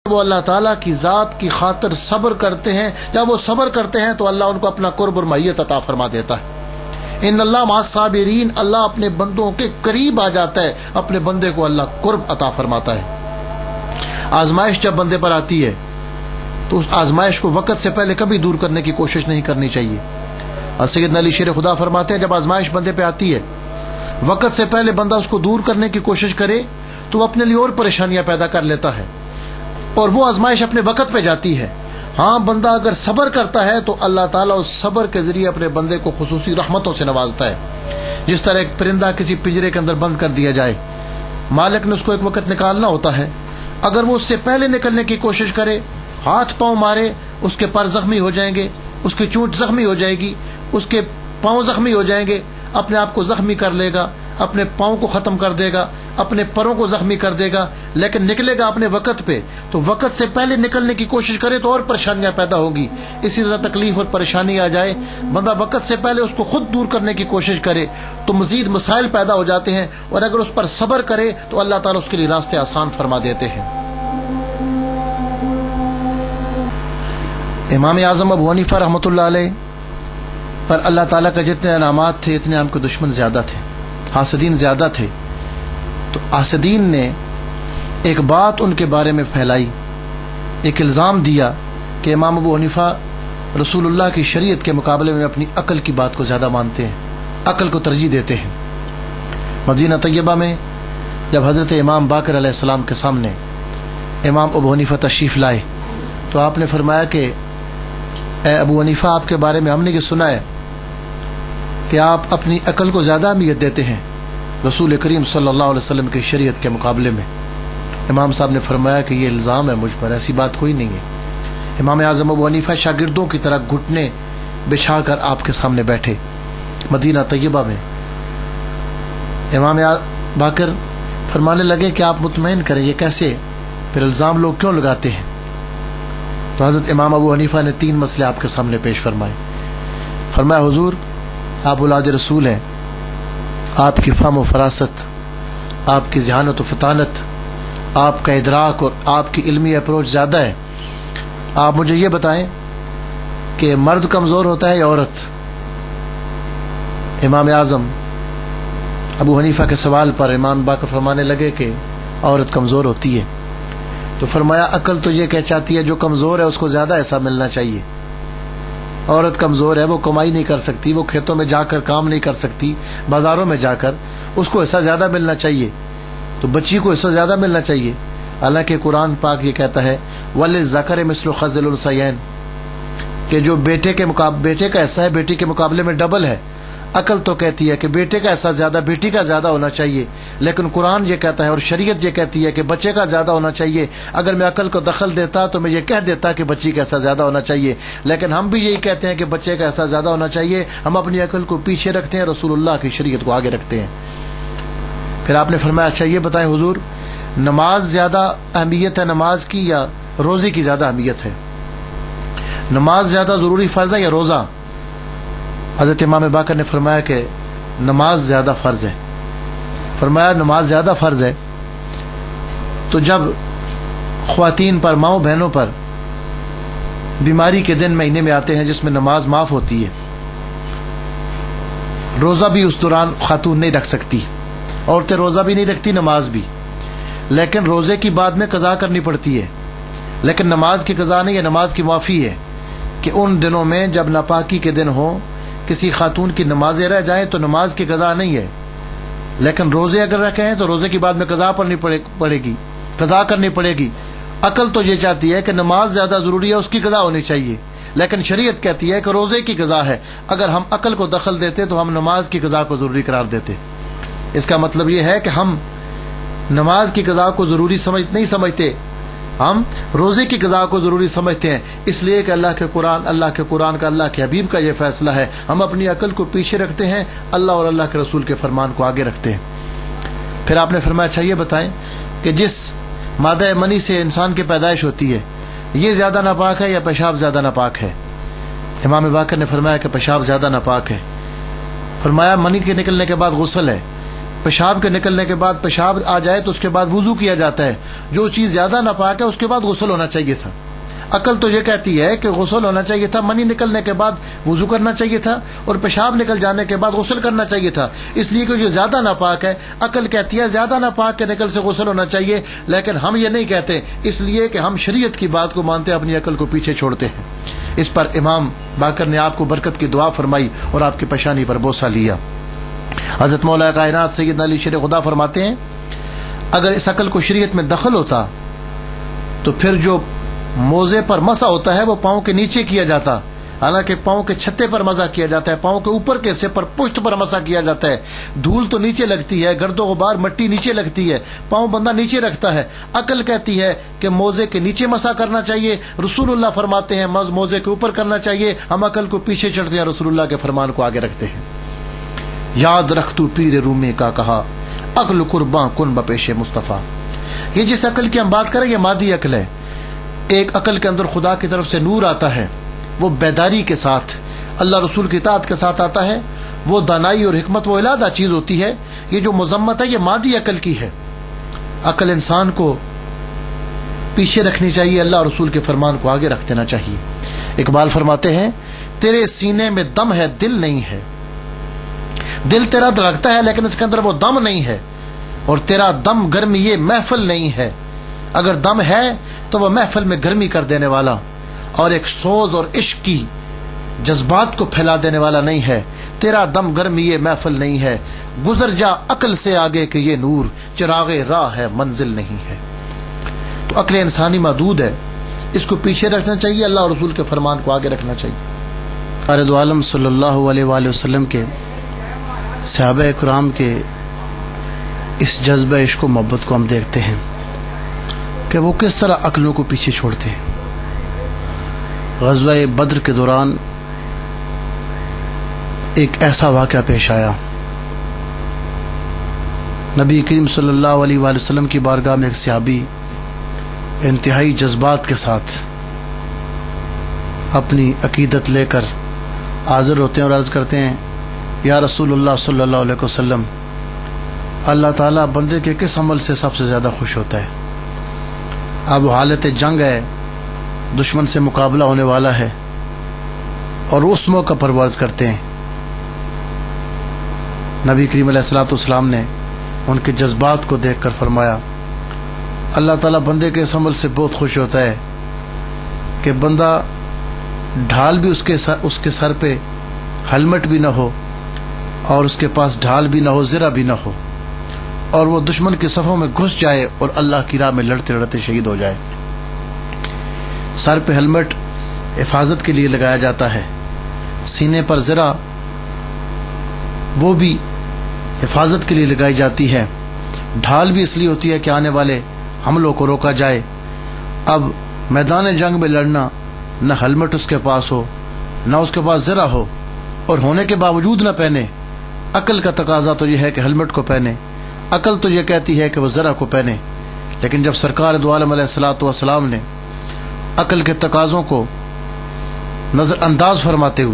وہ اللہ تعالیٰ کی ذات کی خاطر صبر کرتے ہیں، جب وہ صبر کرتے ہیں تو اللہ ان کو اپنا قرب اور معیت عطا فرما دیتا ہے۔ ان اللہ مع الصابرین، اللہ اپنے بندوں کے قریب آ جاتا ہے، اپنے بندے کو اللہ قرب عطا فرماتا ہے۔ آزمائش جب بندے پر آتی ہے تو اس آزمائش کو وقت سے پہلے کبھی دور کرنے کی کوشش نہیں کرنی چاہیے۔ اور سیدنا علی شیر خدا فرماتے ہیں جب آزمائش بندے پہ آتی ہے، وقت سے پہلے بندہ اس کو دور کرنے کی کوشش کرے تو وہ اپنے لیے اور پریشانیاں پیدا کر لیتا ہے، اور وہ آزمائش اپنے وقت پہ جاتی ہے۔ ہاں، بندہ اگر صبر کرتا ہے تو اللہ تعالیٰ اس صبر کے ذریعے اپنے بندے کو خصوصی رحمتوں سے نوازتا ہے۔ جس طرح ایک پرندہ کسی پنجرے کے اندر بند کر دیا جائے، مالک نے اس کو ایک وقت نکالنا ہوتا ہے، اگر وہ اس سے پہلے نکلنے کی کوشش کرے، ہاتھ پاؤں مارے، اس کے پر زخمی ہو جائیں گے، اس کی چونٹ زخمی ہو جائے گی، اس کے پاؤں زخمی ہو جائیں گے، اپنے آپ کو زخمی کر لے گا، اپنے پاؤں کو ختم کر دے گا، اپنے پروں کو زخمی کر دے گا، لیکن نکلے گا اپنے وقت پہ، تو وقت سے پہلے نکلنے کی کوشش کرے تو اور پریشانیاں پیدا ہوگی۔ اسی طرح تکلیف اور پریشانی آ جائے، بندہ وقت سے پہلے اس کو خود دور کرنے کی کوشش کرے تو مزید مسائل پیدا ہو جاتے ہیں، اور اگر اس پر صبر کرے تو اللہ تعالیٰ اس کے لیے راستے آسان فرما دیتے ہیں۔ امام اعظم ابو حنیفہ رحمۃ اللہ علیہ پر اللہ تعالیٰ کا جتنے انعامات تھے اتنے ہم کو دشمن زیادہ تھے، حاسدین زیادہ تھے۔ تو حاسدین نے ایک بات ان کے بارے میں پھیلائی، ایک الزام دیا کہ امام ابو حنیفہ رسول اللہ کی شریعت کے مقابلے میں اپنی عقل کی بات کو زیادہ مانتے ہیں، عقل کو ترجیح دیتے ہیں۔ مدینہ طیبہ میں جب حضرت امام باقر علیہ السلام کے سامنے امام ابو حنیفہ تشریف لائے تو آپ نے فرمایا کہ اے ابو حنیفہ، آپ کے بارے میں ہم نے یہ سنا ہے کہ آپ اپنی عقل کو زیادہ اہمیت دیتے ہیں رسول کریم صلی اللہ علیہ وسلم کی شریعت کے مقابلے میں۔ امام صاحب نے فرمایا کہ یہ الزام ہے مجھ پر، ایسی بات کوئی نہیں ہے۔ امام اعظم ابو حنیفہ شاگردوں کی طرح گھٹنے بچھا کر آپ کے سامنے بیٹھے مدینہ طیبہ میں۔ امام باقر فرمانے لگے کہ آپ مطمئن کریں، یہ کیسے پھر الزام لوگ کیوں لگاتے ہیں؟ تو حضرت امام ابو حنیفہ نے 3 مسئلے آپ کے سامنے پیش فرمائے۔ فرمایا حضور، آپ اولاد رسول ہیں، آپ کی فہم و فراست، آپ کی ذہانت و فطانت، آپ کا ادراک اور آپ کی علمی اپروچ زیادہ ہے۔ آپ مجھے یہ بتائیں کہ مرد کمزور ہوتا ہے یا عورت؟ امام اعظم ابو حنیفہ کے سوال پر امام باقر فرمانے لگے کہ عورت کمزور ہوتی ہے۔ تو فرمایا عقل تو یہ کہہ چاہتی ہے جو کمزور ہے اس کو زیادہ ایسا ملنا چاہیے۔ عورت کمزور ہے، وہ کمائی نہیں کر سکتی، وہ کھیتوں میں جا کر کام نہیں کر سکتی، بازاروں میں جا کر، اس کو ایسا زیادہ ملنا چاہیے، تو بچی کو ایسا زیادہ ملنا چاہیے۔ حالانکہ قرآن پاک یہ کہتا ہے وَلِلذَّكَرِ مِثْلُ حَظِّ الْأُنثَيَيْنِ، کہ جو بیٹے کا ایسا ہے بیٹی کے مقابلے میں ڈبل ہے۔ عقل تو کہتی ہے کہ بیٹے کا ایسا زیادہ بیٹی کا زیادہ ہونا چاہیے، لیکن قرآن یہ کہتا ہے اور شریعت یہ کہتی ہے کہ بچے کا زیادہ ہونا چاہیے۔ اگر میں عقل کو دخل دیتا تو میں یہ کہہ دیتا کہ بچی کا ایسا زیادہ ہونا چاہیے، لیکن ہم بھی یہی کہتے ہیں کہ بچے کا ایسا زیادہ ہونا چاہیے۔ ہم اپنی عقل کو پیچھے رکھتے ہیں، رسول اللہ کی شریعت کو آگے رکھتے ہیں۔ پھر آپ نے فرمایا اچھا یہ بتائیں حضور، نماز زیادہ اہمیت ہے نماز کی یا روزے کی زیادہ اہمیت ہے؟ نماز زیادہ ضروری فرض ہے یا روزہ؟ حضرت امام باقر نے فرمایا کہ نماز زیادہ فرض ہے۔ فرمایا نماز زیادہ فرض ہے تو جب خواتین پر، ماؤں بہنوں پر بیماری کے دن مہینے میں آتے ہیں جس میں نماز معاف ہوتی ہے، روزہ بھی اس دوران خاتون نہیں رکھ سکتی، عورتیں روزہ بھی نہیں رکھتی، نماز بھی، لیکن روزے کی بعد میں قضا کرنی پڑتی ہے، لیکن نماز کی قضا نہیں ہے، نماز کی معافی ہے کہ ان دنوں میں جب ناپاکی کے دن ہوں، کسی خاتون کی نمازیں رہ جائیں تو نماز کی قضا نہیں ہے، لیکن روزے اگر رکھے ہیں تو روزے کی بعد میں قضا کرنی پڑے گی۔ عقل تو یہ چاہتی ہے کہ نماز زیادہ ضروری ہے، اس کی قضا ہونی چاہیے، لیکن شریعت کہتی ہے کہ روزے کی قضا ہے۔ اگر ہم عقل کو دخل دیتے تو ہم نماز کی قضا کو ضروری قرار دیتے۔ اس کا مطلب یہ ہے کہ ہم نماز کی قضا کو ضروری نہیں سمجھتے، ہم روزے کی قضا کو ضروری سمجھتے ہیں، اس لیے کہ اللہ کے قرآن کا، اللہ کے حبیب کا یہ فیصلہ ہے۔ ہم اپنی عقل کو پیچھے رکھتے ہیں، اللہ اور اللہ کے رسول کے فرمان کو آگے رکھتے ہیں۔ پھر آپ نے فرمایا اچھا یہ بتائیں کہ جس مادہ منی سے انسان کی پیدائش ہوتی ہے یہ زیادہ ناپاک ہے یا پیشاب زیادہ ناپاک ہے؟ امام باقر نے فرمایا کہ پیشاب زیادہ ناپاک ہے۔ فرمایا منی کے نکلنے کے بعد غسل ہے، پیشاب کے نکلنے کے بعد پیشاب آ جائے تو اس کے بعد وضو کیا جاتا ہے. جو چیز زیادہ ناپاک ہے اس کے بعد غسل ہونا چاہیے تھا. عقل تو یہ کہتی ہے کہ غسل ہونا چاہیے تھا, منی نکلنے کے بعد وضو کرنا چاہیے تھا, اور پیشاب نکل جانے کے بعد غسل کرنا چاہیے تھا, اس لیے کہ جو زیادہ ناپاک ہے عقل کہتی ہے زیادہ ناپاک کے نکل سے غسل ہونا چاہیے, لیکن ہم یہ نہیں کہتے, اس لیے کہ ہم شریعت کی بات کو مانتے ہیں, اپنی عقل کو پیچھے چھوڑتے ہیں. اس پر امام باقر نے آپ کو برکت کی دعا فرمائی اور آپ کی پیشانی پر بوسہ لیا. حضرت مولا کائنات سیدنا علی شیر خدا فرماتے ہیں اگر اس عقل کو شریعت میں دخل ہوتا تو پھر جو موزے پر مسا ہوتا ہے وہ پاؤں کے نیچے کیا جاتا, حالانکہ پاؤں کے چھتے پر مسا کیا جاتا ہے, پاؤں کے اوپر کے حصے پر پشت پر مسا کیا جاتا ہے. دھول تو نیچے لگتی ہے, گرد و غبار مٹی نیچے لگتی ہے, پاؤں بندہ نیچے رکھتا ہے. عقل کہتی ہے کہ موزے کے نیچے مسا کرنا چاہیے, رسول اللہ فرماتے ہیں موزے کے اوپر کرنا چاہیے. ہم عقل کو پیچھے چڑھتے ہیں, رسول اللہ کے فرمان کو آگے رکھتے ہیں. یاد رکھ تو پیر رومی کا کہا عقل قرباں کن بپیش مصطفیٰ. یہ جس عقل کی ہم بات کریں یہ مادی عقل ہے. ایک عقل کے اندر خدا کی طرف سے نور آتا ہے, وہ بیداری کے ساتھ اللہ رسول کی اطاعت کے ساتھ آتا ہے, وہ دانائی اور حکمت وہ علیحدہ چیز ہوتی ہے. یہ جو مذمت ہے یہ مادی عقل کی ہے. عقل انسان کو پیچھے رکھنی چاہیے, اللہ اور رسول کے فرمان کو آگے رکھ دینا چاہیے. اقبال فرماتے ہیں تیرے سینے میں دم ہے دل نہیں ہے, دل تیرا دھڑکتا ہے لیکن اس کے اندر وہ دم نہیں ہے, اور تیرا دم گرمی یہ محفل نہیں ہے. اگر دم ہے تو وہ محفل میں گرمی کر دینے والا اور ایک سوز اور عشق کی جذبات کو پھیلا دینے والا نہیں ہے. تیرا دم گرمی یہ محفل نہیں ہے, گزر جا عقل سے آگے کہ یہ نور چراغ راہ ہے منزل نہیں ہے. تو عقل انسانی محدود ہے, اس کو پیچھے رکھنا چاہیے, اللہ اور رسول کے فرمان کو آگے رکھنا چاہیے. خالد عالم صلی اللہ علیہ وآلہ وسلم کے صحابہ کرام کے اس جذبہ عشق و محبت کو ہم دیکھتے ہیں کہ وہ کس طرح عقلوں کو پیچھے چھوڑتے ہیں. غزوہ بدر کے دوران ایک ایسا واقعہ پیش آیا, نبی کریم صلی اللہ علیہ وآلہ وسلم کی بارگاہ میں ایک صحابی انتہائی جذبات کے ساتھ اپنی عقیدت لے کر حاضر ہوتے ہیں اور عرض کرتے ہیں یا رسول اللہ صلی اللہ علیہ وسلم, اللہ تعالیٰ بندے کے کس عمل سے سب سے زیادہ خوش ہوتا ہے؟ اب حالت جنگ ہے, دشمن سے مقابلہ ہونے والا ہے, اور اس موقع پر عرض کرتے ہیں. نبی کریم علیہ الصلوۃ والسلام نے ان کے جذبات کو دیکھ کر فرمایا اللہ تعالیٰ بندے کے اس عمل سے بہت خوش ہوتا ہے کہ بندہ ڈھال بھی اس کے سر پہ ہیلمٹ بھی نہ ہو, اور اس کے پاس ڈھال بھی نہ ہو, زرہ بھی نہ ہو, اور وہ دشمن کے صفوں میں گھس جائے اور اللہ کی راہ میں لڑتے لڑتے شہید ہو جائے. سر پہ ہیلمٹ حفاظت کے لیے لگایا جاتا ہے, سینے پر زرہ وہ بھی حفاظت کے لیے لگائی جاتی ہے, ڈھال بھی اس لیے ہوتی ہے کہ آنے والے حملوں کو روکا جائے. اب میدان جنگ میں لڑنا, نہ ہیلمٹ اس کے پاس ہو, نہ اس کے پاس زرہ ہو, اور ہونے کے باوجود نہ پہنے. عقل کا تقاضا تو یہ ہے کہ ہیلمٹ کو پہنے, عقل تو یہ کہتی ہے کہ وہ زرہ کو پہنے. لیکن جب سرکار دو عالم علیہ الصلوۃ والسلام نے عقل کے تقاضوں کو نظر انداز فرماتے ہوئے